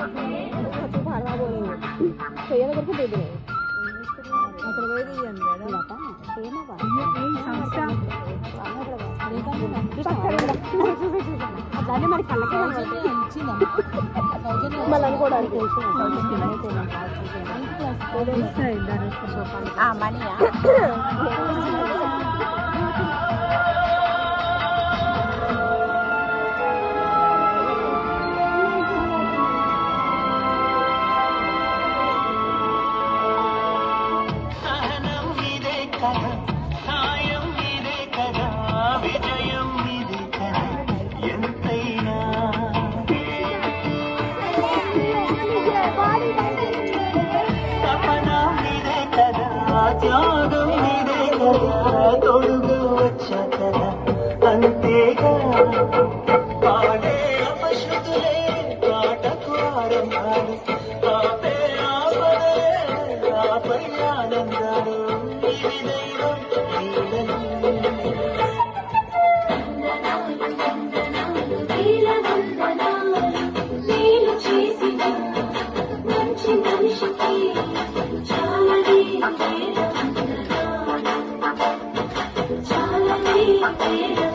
सच्ची भाड़वा बोलेंगे तो ये करके दे दे అక్కడ పోయి తీయండి కదా ఏమో ఈ సంస్థ అట్లానే మరి కళ్ళకి మళ్ళీ అనుకోవడానికి మనీయా సాయం ఇదే కదా విజయం ఇదే కదా ఎంతైనా తపన ఇదే కదా త్యాగం ఇదే కదా తొడుగు వచ్చా కదా అంతేగా పాడే అపశృతులే పాటకు ఆరంభాలు ఆపే ఆపదలే ఆపై ఆనందాలు చాలా